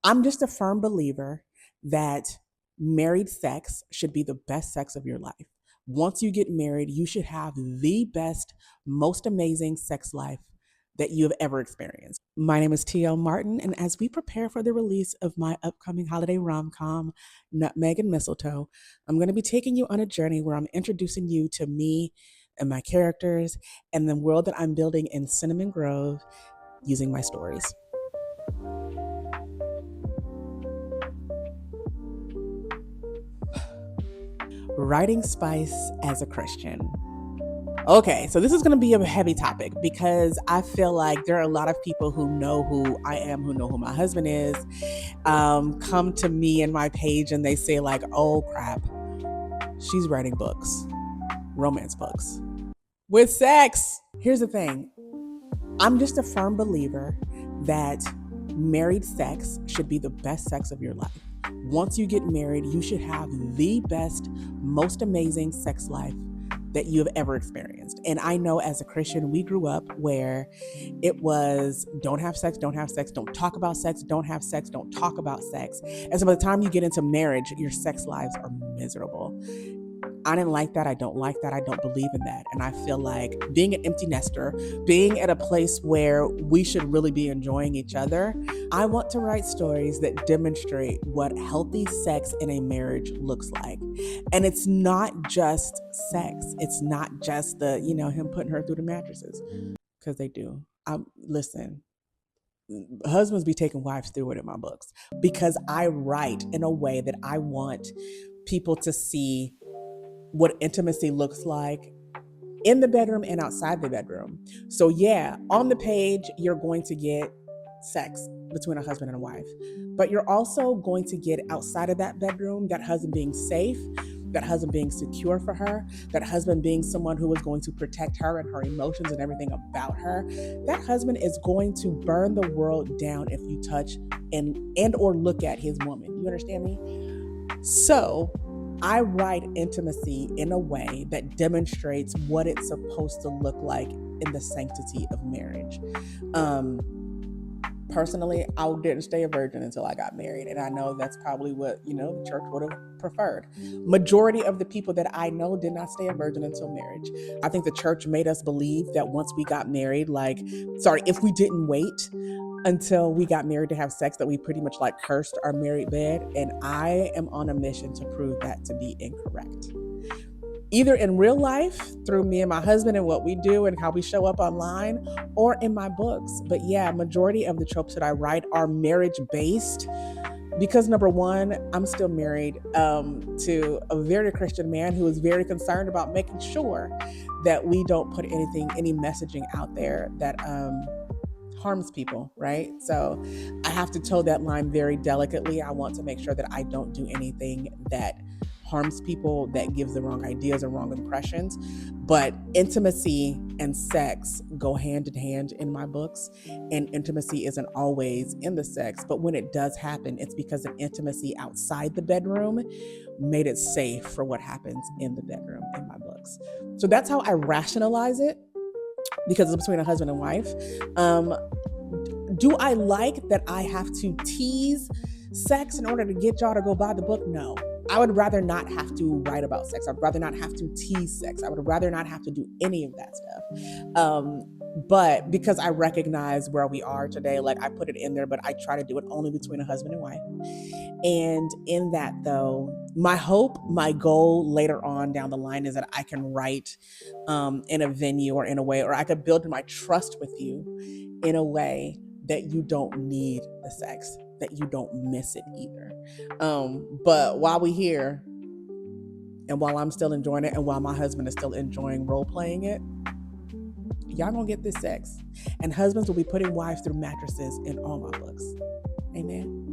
I'm just a firm believer that married sex should be the best sex of your life. Once you get married, you should have the best, most amazing sex life that you have ever experienced. My name is TL Martin, and as we prepare for the release of my upcoming holiday rom com, Nutmeg and Mistletoe, I'm going to be taking you on a journey where I'm introducing you to me and my characters and the world that I'm building in Cinnamon Grove using my stories. Writing spice as a Christian. Okay, so this is going to be a heavy topic because I feel like there are a lot of people who know who I am, who know who my husband is, come to me and my page and they say like, oh crap, she's writing books, romance books with sex. Here's the thing. I'm just a firm believer that married sex should be the best sex of your life. Once you get married, you should have the best, most amazing sex life that you have ever experienced. And I know as a Christian, we grew up where it was don't have sex, don't have sex, don't talk about sex, don't have sex, don't talk about sex. And so by the time you get into marriage, your sex lives are miserable. I didn't like that. I don't like that. I don't believe in that. And I feel like being an empty nester, being at a place where we should really be enjoying each other, I want to write stories that demonstrate what healthy sex in a marriage looks like. And it's not just sex. It's not just him putting her through the mattresses, because they do. Listen, husbands be taking wives through it in my books because I write in a way that I want people to see what intimacy looks like in the bedroom and outside the bedroom. So yeah, on the page, you're going to get sex between a husband and a wife, but you're also going to get outside of that bedroom, that husband being safe, that husband being secure for her, that husband being someone who is going to protect her and her emotions and everything about her. That husband is going to burn the world down if you touch and or look at his woman. You understand me? So I write intimacy in a way that demonstrates what it's supposed to look like in the sanctity of marriage. Personally, I didn't stay a virgin until I got married. And I know that's probably what, the church would have preferred. Majority of the people that I know did not stay a virgin until marriage. I think the church made us believe that once we got married, if we didn't wait until we got married to have sex, that we pretty much cursed our married bed. And I am on a mission to prove that to be incorrect. Either in real life through me and my husband and what we do and how we show up online, or in my books. But yeah, majority of the tropes that I write are marriage based because number one, I'm still married to a very Christian man who is very concerned about making sure that we don't put any messaging out there that harms people, right? So I have to toe that line very delicately. I want to make sure that I don't do anything that harms people, that gives the wrong ideas or wrong impressions. But intimacy and sex go hand in hand in my books, and intimacy isn't always in the sex, but when it does happen, it's because of intimacy outside the bedroom made it safe for what happens in the bedroom in my books. So that's how I rationalize it, because it's between a husband and wife. Do I like that I have to tease sex in order to get y'all to go buy the book? No. I would rather not have to write about sex. I'd rather not have to tease sex. I would rather not have to do any of that stuff. But because I recognize where we are today, I put it in there, but I try to do it only between a husband and wife. And in that though, my hope, my goal later on down the line is that I can write in a venue or in a way, or I could build my trust with you in a way that you don't need the sex, that you don't miss it either. But while we're here, and while I'm still enjoying it, and while my husband is still enjoying role playing it, y'all gonna get this sex. And husbands will be putting wives through mattresses in all my books. Amen.